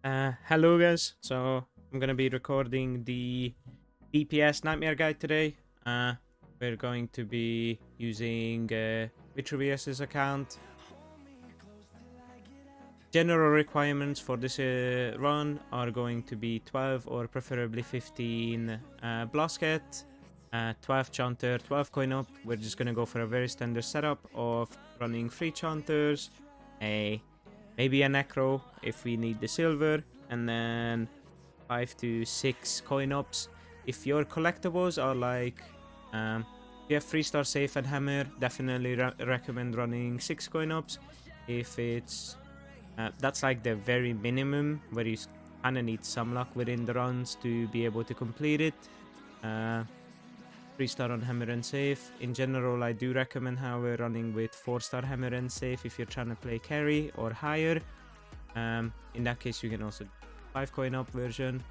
Hello guys, so I'm gonna be recording the DPS Nightmare Guide today. We're going to be using Vitruvius's account. General requirements for this run are going to be 12 or preferably 15 Blasket, 12 Chanter, 12 Coin Up. We're just gonna go for a very standard setup of running 3 Chanters, maybe a Necro if we need the silver, and then 5 to 6 coin ups. If your collectibles are like you have 3-star safe and hammer, definitely recommend running 6 coin ups. If it's that's like the very minimum where you kind of need some luck within the runs to be able to complete it. 3-star on hammer and safe. In general, I do recommend how we're running with 4-star hammer and safe if you're trying to play carry or higher. In that case, you can also 5 coin up version.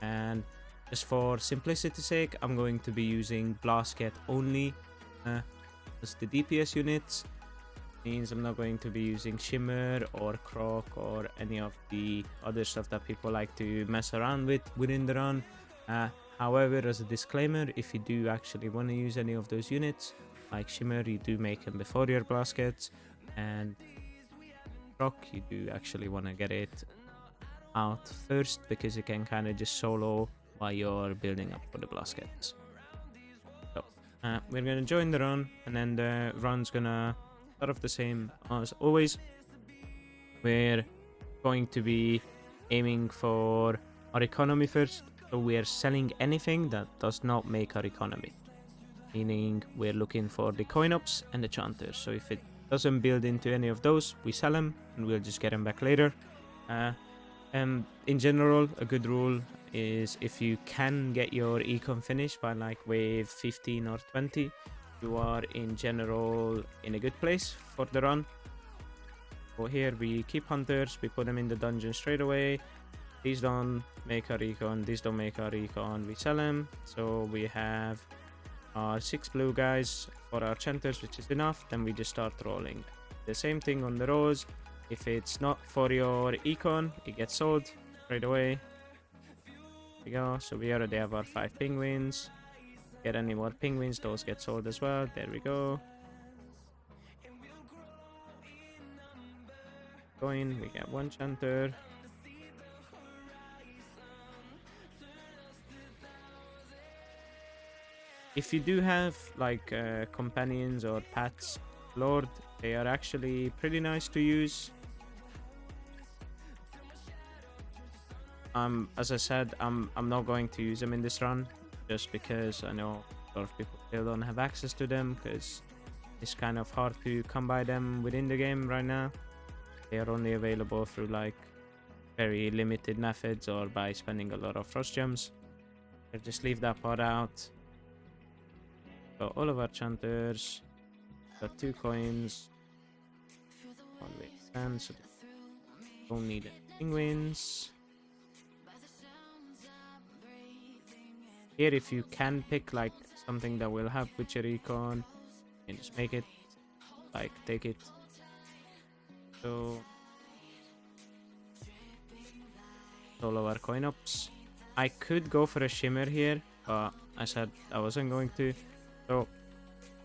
And just for simplicity's sake, I'm going to be using Blasket only as the DPS units. Means I'm not going to be using Shimmer or Croc or any of the other stuff that people like to mess around with within the run. However, as a disclaimer, if you do actually want to use any of those units, like Shimmer, you do make them before your Blaskets, and Croc, you do actually want to get it out first because you can kind of just solo while you're building up for the Blaskets. So, we're going to join the run, and then the run's going to start off the same as always. We're going to be aiming for our economy first. So we are selling anything that does not make our economy, meaning we're looking for the coin ups and the chanters. So if it doesn't build into any of those, we sell them and we'll just get them back later. In general, a good rule is if you can get your econ finished by like wave 15 or 20, you are in general in a good place for the run. So here we keep hunters, we put them in the dungeon straight away. These don't make our econ, these don't make our econ, we sell them. So we have our 6 blue guys for our chanters, which is enough. Then we just start rolling. The same thing on the rose. If it's not for your econ, it gets sold straight away. There we go. So we already have our 5 penguins. Get any more penguins, those get sold as well. There we go. Going, we get 1 chanter. If you do have like companions or pets, Lord, they are actually pretty nice to use. As I said, I'm not going to use them in this run just because I know a lot of people still don't have access to them because it's kind of hard to come by them within the game right now. They are only available through like very limited methods or by spending a lot of frost gems. I'll just leave that part out. So all of our chanters got 2 coins. One way 10, so don't need any penguins. Here, if you can pick like something that will have Witcher econ, you can just make it, like take it. So all of our coin ups. I could go for a shimmer here, but I said I wasn't going to. So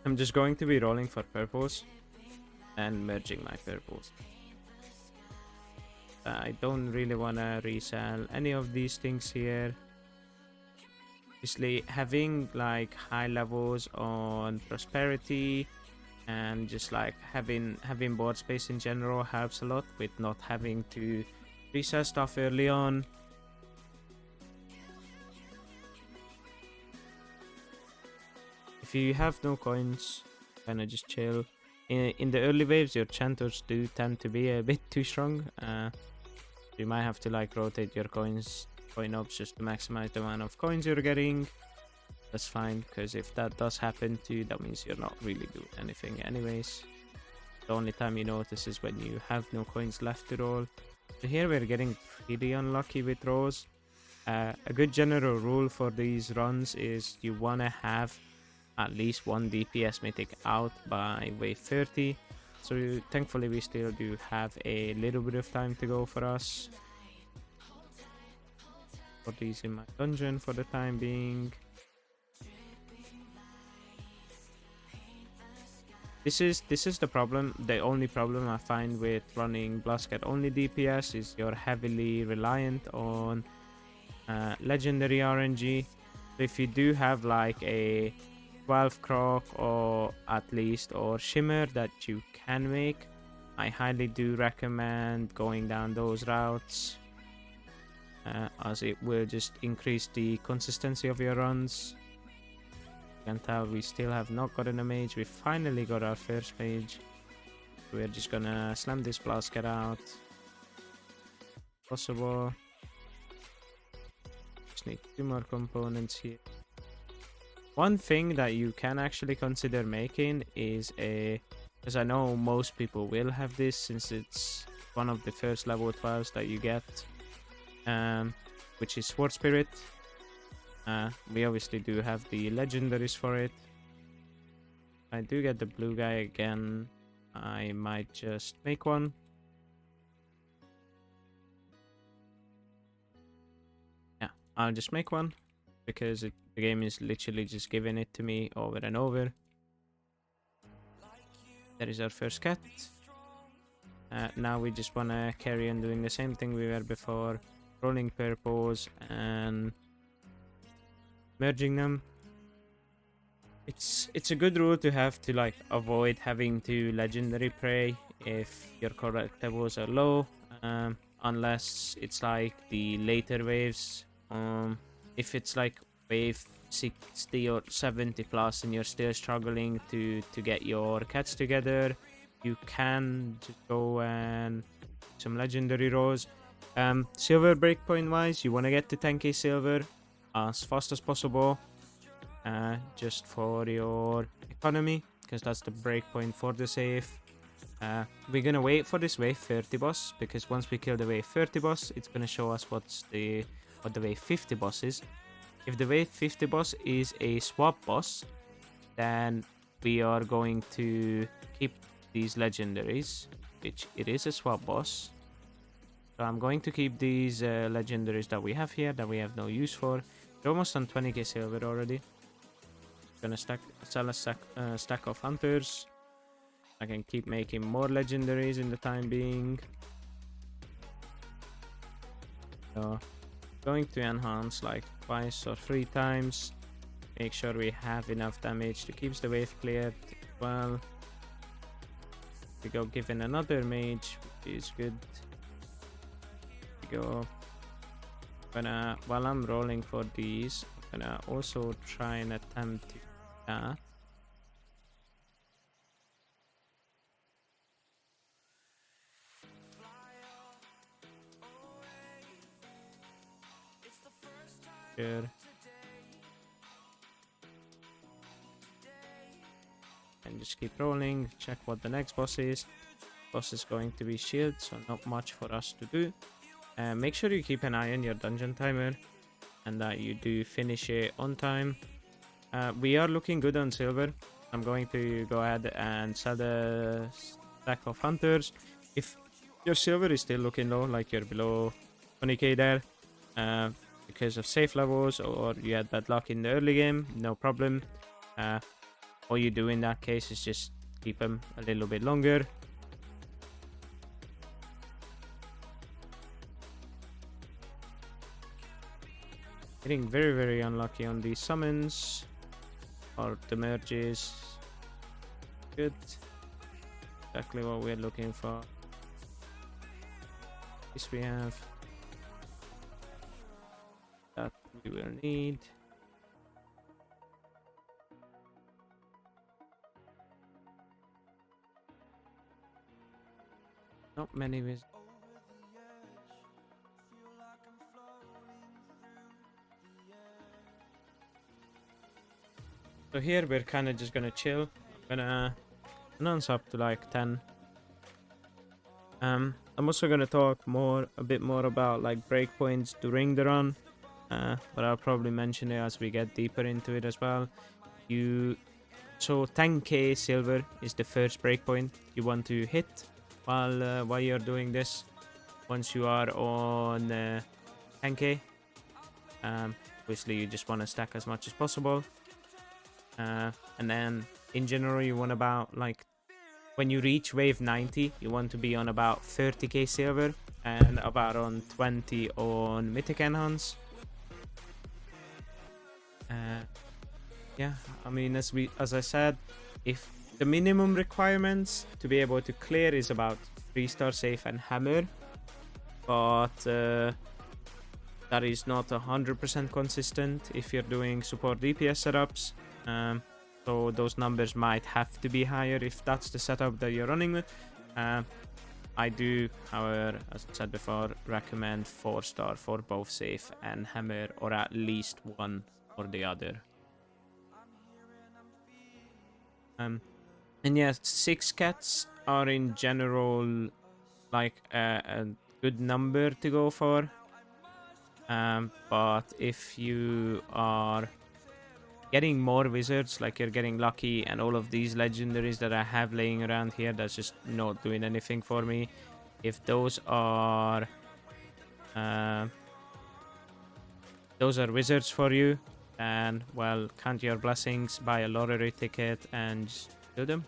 I'm just going to be rolling for purples and merging my purples. I don't really want to resell any of these things here. Obviously, having like high levels on prosperity and just like having board space in general helps a lot with not having to resell stuff early on. If you have no coins, kind of just chill. In the early waves, your chanters do tend to be a bit too strong. You might have to like rotate your coin ups just to maximize the amount of coins you're getting. That's fine, because if that does happen to you, that means you're not really doing anything anyways. The only time you notice is when you have no coins left to roll. So here we're getting pretty unlucky with rolls. A good general rule for these runs is you want to have at least 1 DPS mythic out by wave 30. So thankfully we still do have a little bit of time to go for us. for these in my dungeon for the time being. This is the problem. The only problem I find with running Blasket only DPS is you're heavily reliant on legendary RNG. So if you do have like a 12 croc or at least or shimmer that you can make, I highly do recommend going down those routes, as it will just increase the consistency of your runs. You can tell we still have not gotten a mage. We finally got our first mage. We're just gonna slam this Blasket out. Possible. Just need 2 more components here. One thing that you can actually consider making is because I know most people will have this since it's one of the first level 12s that you get, which is Sword Spirit. We obviously do have the legendaries for it. If I do get the blue guy again, I might just make one. Yeah, I'll just make one because the game is literally just giving it to me over and over. There is our first cat. Now we just want to carry on doing the same thing we were before, rolling purples and merging them. It's a good rule to have to like avoid having to legendary pray if your collectibles are low, unless it's like the later waves. If it's like wave 60 or 70 plus and you're still struggling to get your cats together, you can just go and some legendary rolls. Silver breakpoint wise, you want to get to 10k silver as fast as possible, just for your economy, because that's the breakpoint for the save. We're gonna wait for this wave 30 boss, because once we kill the wave 30 boss, it's gonna show us what the wave 50 boss is. If the wave 50 boss is a swap boss, then we are going to keep these legendaries, which it is a swap boss. So I'm going to keep these legendaries that we have here that we have no use for. We're almost on 20k silver already. Gonna sell a stack of hunters. I can keep making more legendaries in the time being. So going to enhance like twice or 3 times. Make sure we have enough damage to keep the wave cleared as well. We go given another mage, which is good. We go. While I'm rolling for these, I'm gonna also try and attempt to do that. Sure. And just keep rolling, check what the next boss is. Boss is going to be shield, so not much for us to do. Make sure you keep an eye on your dungeon timer and that you do finish it on time. We are looking good on silver. I'm going to go ahead and sell the stack of hunters. If your silver is still looking low, like you're below 20k there, because of safe levels or you had bad luck in the early game, no problem. All you do in that case is just keep them a little bit longer. Getting very, very unlucky on these summons or the merges. Good. Exactly what we're looking for. This we have. That we will need. Not many with. So here we're kind of just gonna chill. I'm gonna announce up to like 10. I'm also gonna talk a bit more about like breakpoints during the run, but I'll probably mention it as we get deeper into it as well. So 10k silver is the first breakpoint you want to hit while you're doing this. Once you are on 10k, Obviously, you just want to stack as much as possible. And then in general, you want about like when you reach wave 90, you want to be on about 30k silver and about on 20 on mythic enhance. Yeah, I mean, as I said, if the minimum requirements to be able to clear is about 3-star safe and hammer, but that is not 100% consistent if you're doing support DPS setups. So those numbers might have to be higher if that's the setup that you're running with. I do, however, as I said before, recommend 4-star for both safe and hammer, or at least one or the other. And yeah, 6 cats are in general like a good number to go for. But if you are getting more wizards, like you're getting lucky, and all of these legendaries that I have laying around here, that's just not doing anything for me. If those are wizards for you, then well, count your blessings, buy a lottery ticket, and just do them.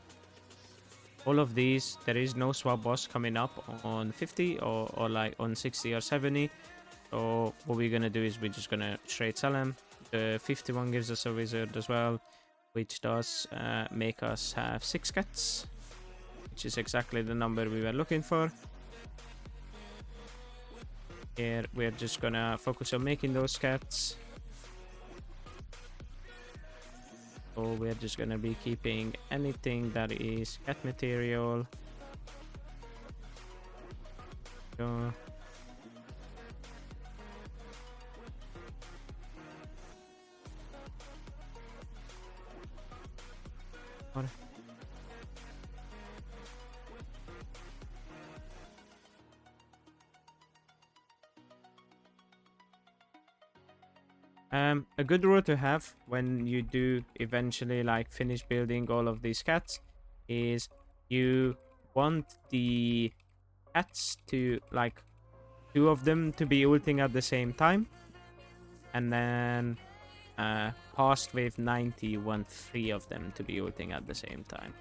All of these, there is no swap boss coming up on 50 or like on 60 or 70. So what we're gonna do is we're just gonna straight sell them. The 51 gives us a wizard as well, which does make us have 6 cats, which is exactly the number we were looking for. Here we're just gonna focus on making those cats. So we're just gonna be keeping anything that is cat material. So what? A good rule to have when you do eventually like finish building all of these cats is you want the cats to like 2 of them to be ulting at the same time, and then past wave 90 you want 3 of them to be ulting at the same time.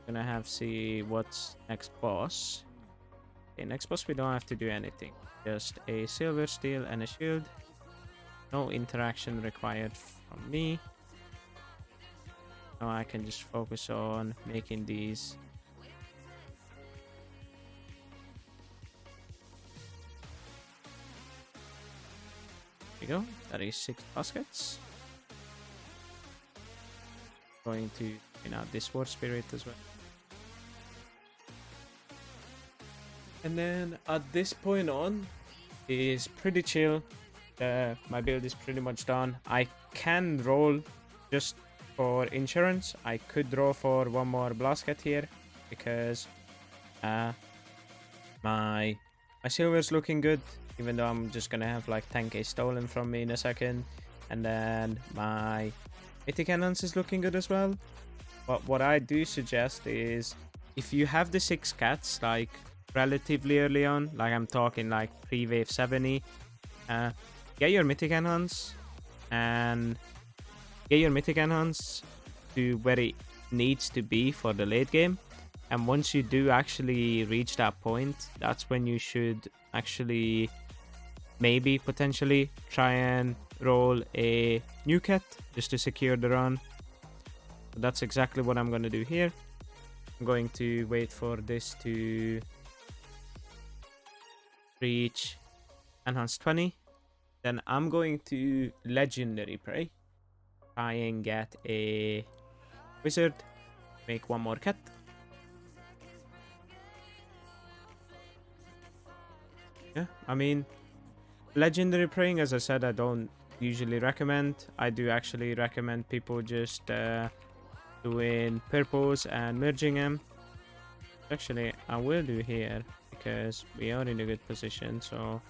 Gonna have see what's next boss. Okay, next boss we don't have to do anything, just a silver steel and a shield. No interaction required from me. Now I can just focus on making these. There we go. That is 6 baskets. Going to out this war spirit as well. And then at this point on is pretty chill. My build is pretty much done. I can roll just for insurance. I could draw for one more blasket here because my silver's looking good, even though I'm just gonna have like 10k stolen from me in a second. And then my mythic cannons is looking good as well. But what I do suggest is if you have the 6 cats like relatively early on, like I'm talking like pre-wave 70, get your mythic enhance and get your mythic enhance to where it needs to be for the late game. And once you do actually reach that point, that's when you should actually maybe potentially try and roll a new cat just to secure the run. So that's exactly what I'm going to do here. I'm going to wait for this to reach enhance 20. Then I'm going to legendary pray, try and get a wizard, make one more cat. Yeah, I mean, legendary praying, as I said, I don't usually recommend. I do actually recommend people just doing purples and merging them. Actually, I will do here because we are in a good position, so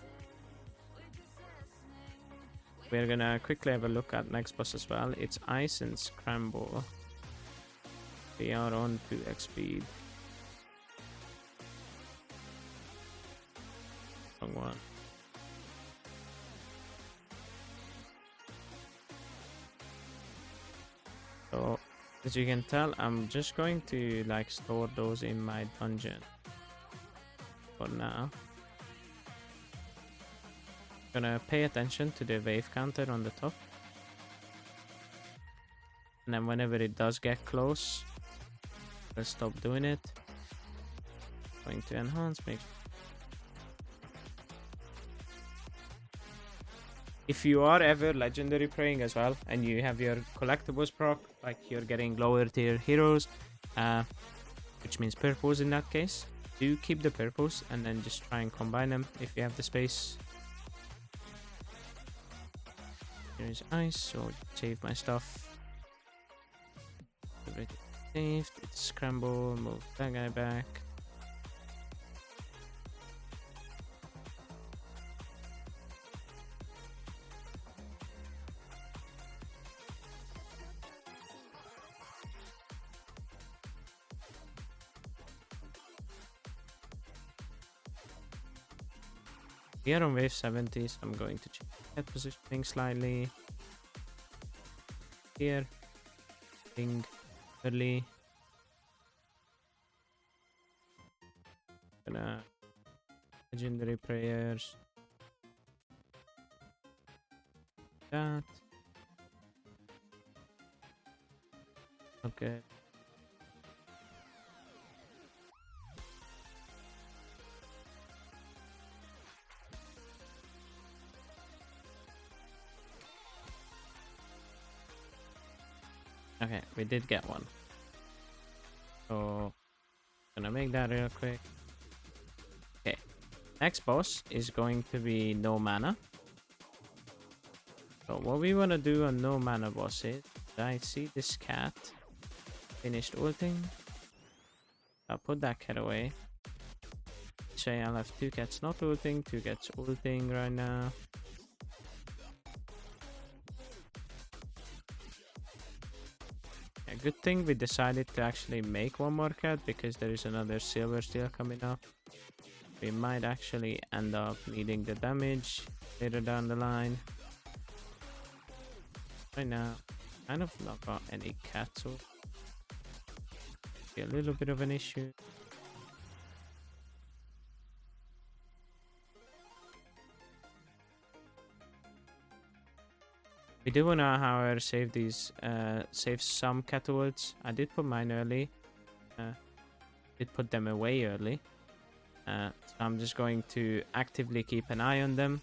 we're gonna quickly have a look at next boss as well. It's Ice and Scramble. We are on 2x speed. Wrong one. As you can tell, I'm just going to like store those in my dungeon for now. Gonna pay attention to the wave counter on the top, and then whenever it does get close, I'll stop doing it. Going to enhance, make sure. If you are ever legendary praying as well and you have your collectibles proc, like you're getting lower tier heroes, which means purples in that case, do keep the purples and then just try and combine them if you have the space. Here is ice, so save my stuff. Everything saved. It's scramble, move that guy back. We are on wave 70, so I'm going to change head positioning slightly. Here, ping early. Gonna legendary prayers. That. Okay. Okay, we did get one. So, gonna make that real quick. Okay, next boss is going to be no mana. So what we want to do on no mana boss is, I see this cat finished ulting. I'll put that cat away. Say I'll have two cats not ulting, two cats ulting right now. Good thing we decided to actually make one more cat because there is another silver steel coming up. We might actually end up needing the damage later down the line. Right now, kind of not got any cats, so be a little bit of an issue. We do wanna, however, save these, save some catapults. I did put mine early. Did put them away early. So I'm just going to actively keep an eye on them.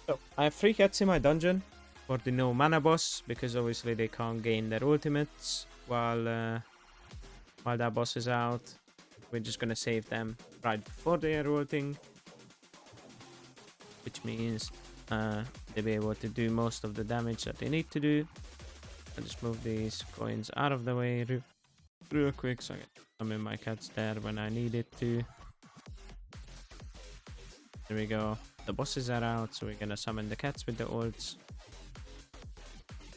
So I have 3 cats in my dungeon for the no mana boss because obviously they can't gain their ultimates while that boss is out. We're just gonna save them right before they are ulting, which means they'll be able to do most of the damage that they need to do. I'll just move these coins out of the way real quick so I can summon my cats there when I need it to. There we go. The bosses are out, so we're gonna summon the cats with the ults.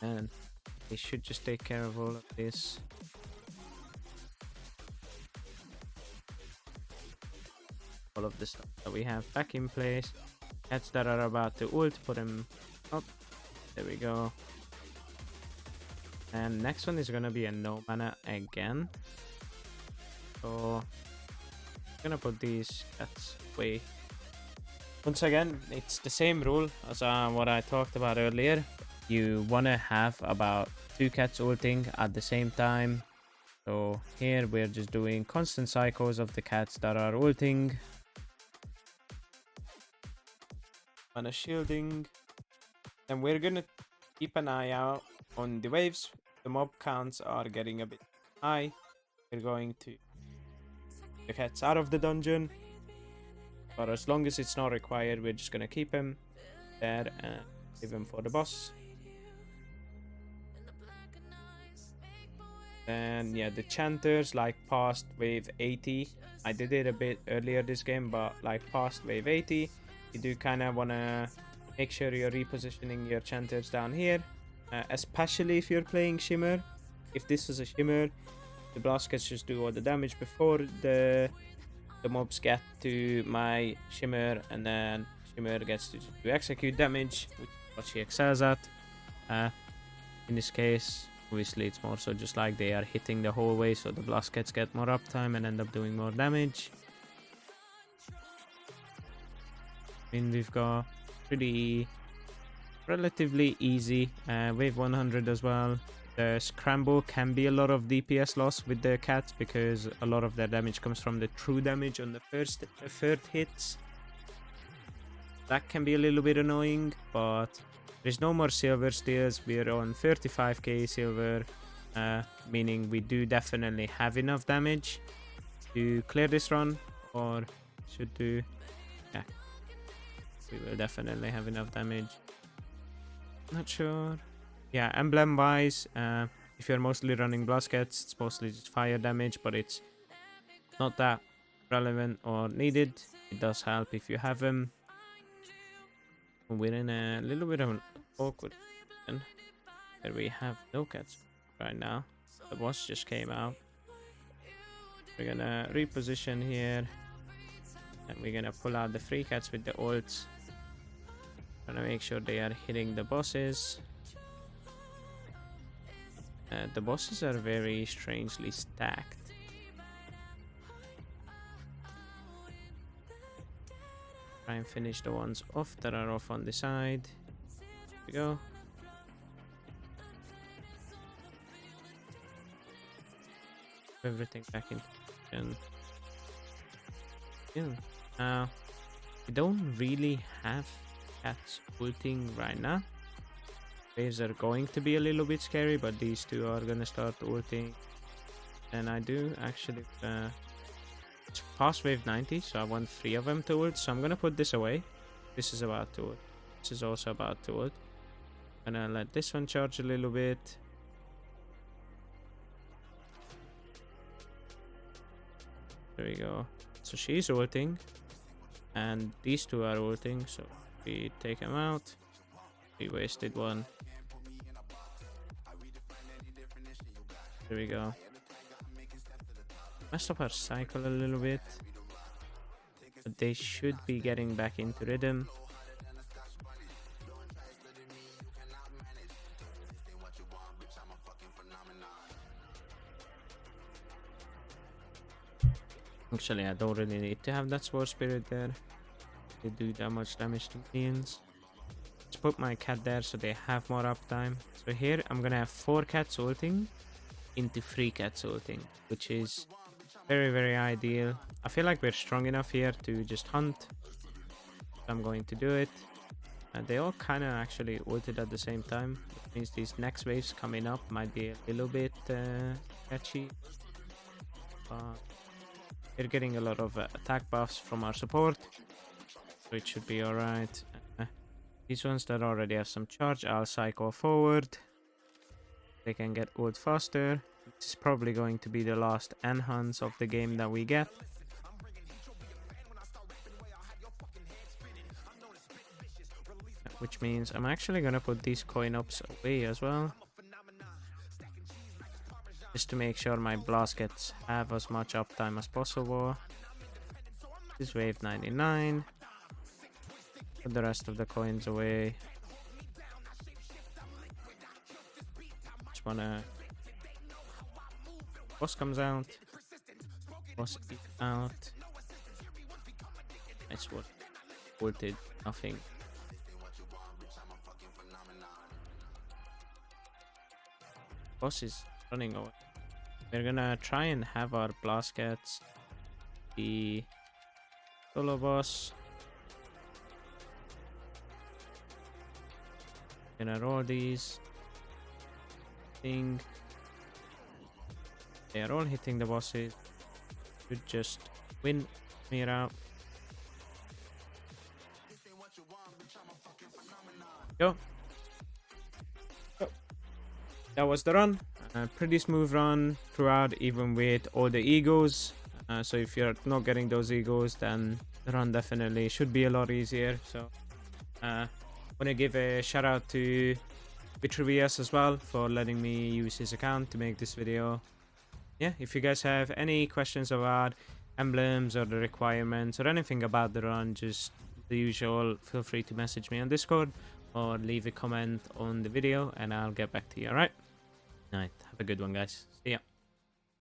And they should just take care of all of this. All of the stuff that we have back in place. Cats that are about to ult, put them up. There we go. And next one is gonna be a no mana again. So I'm gonna put these cats away. Once again, it's the same rule as what I talked about earlier. You wanna have about 2 cats ulting at the same time. So here we're just doing constant cycles of the cats that are ulting. Mana shielding, and we're gonna keep an eye out on the waves. The mob counts are getting a bit high. We're going to take the cats out of the dungeon, but as long as it's not required, we're just gonna keep him there and leave him for the boss. And yeah, the chanters, like past wave 80, I did it a bit earlier this game, but like past wave 80, you do kind of want to make sure you're repositioning your chanters down here, especially if you're playing Shimmer. If this is a Shimmer, the blast cats just do all the damage before the mobs get to my Shimmer, and then Skimmer gets to do execute damage, which is what she excels at. In this case, obviously it's more so just like they are hitting the whole way, so the Blaskets get more uptime and end up doing more damage. I mean, we've got pretty relatively easy wave 100 as well. The Scramble can be a lot of DPS loss with the cats because a lot of their damage comes from the true damage on the third hits. That can be a little bit annoying, but there's no more silver steals. We're on 35k silver, meaning we do definitely have enough damage to clear this run, or should do. Yeah, we will definitely have enough damage. Not sure. Yeah, emblem wise, if you're mostly running Blaskets, it's mostly just fire damage, but it's not that relevant or needed. It does help if you have them. We're in a little bit of an awkward position where we have no cats right now. The boss just came out. We're gonna reposition here, and we're gonna pull out the free cats with the ults. Gonna make sure they are hitting the bosses. The bosses are very strangely stacked. Try and finish the ones off that are off on the side. There we go. Everything back in position. Yeah. Now, we don't really have cats ulting right now. Waves are going to be a little bit scary, but these two are gonna start ulting. And I do actually it's past wave 90, so I want 3 of them to ult, so I'm gonna put this away. This is about to ult. This is also about to ult. I'm gonna let this one charge a little bit. There we go. So she's ulting, and these two are ulting, so we take them out. We wasted one. There we go. Messed up our cycle a little bit, but they should be getting back into rhythm. Actually, I don't really need to have that Sword Spirit there. They do that much damage to minions. Let's put my cat there so they have more uptime. So here I'm gonna have 4 cats ulting into 3 cats ulting, which is very, very ideal. I feel like we're strong enough here to just hunt. So I'm going to do it. And they all kind of actually ulted at the same time. It means these next waves coming up might be a little bit catchy. We're getting a lot of attack buffs from our support, so it should be alright. These ones that already have some charge, I'll cycle forward. They can get ult faster. This is probably going to be the last enhance of the game that we get. Which means I'm actually gonna put these coin ups away as well, just to make sure my Blaskets have as much uptime as possible. This is wave 99. Put the rest of the coins away. Just wanna... Boss comes out. Boss is out. Nice work. Ulted. Nothing. Boss is running away. We're gonna try and have our Blaskets the solo boss. Gonna roll these. Thing. They are all hitting the bosses. Should just win me out. Go. That was the run. Pretty smooth run throughout, even with all the egos. So if you're not getting those egos, then the run definitely should be a lot easier. So want to give a shout out to Vitruvius as well for letting me use his account to make this video. Yeah, if you guys have any questions about emblems or the requirements or anything about the run, just the usual, feel free to message me on Discord or leave a comment on the video and I'll get back to you. Alright? Alright, have a good one, guys. See ya.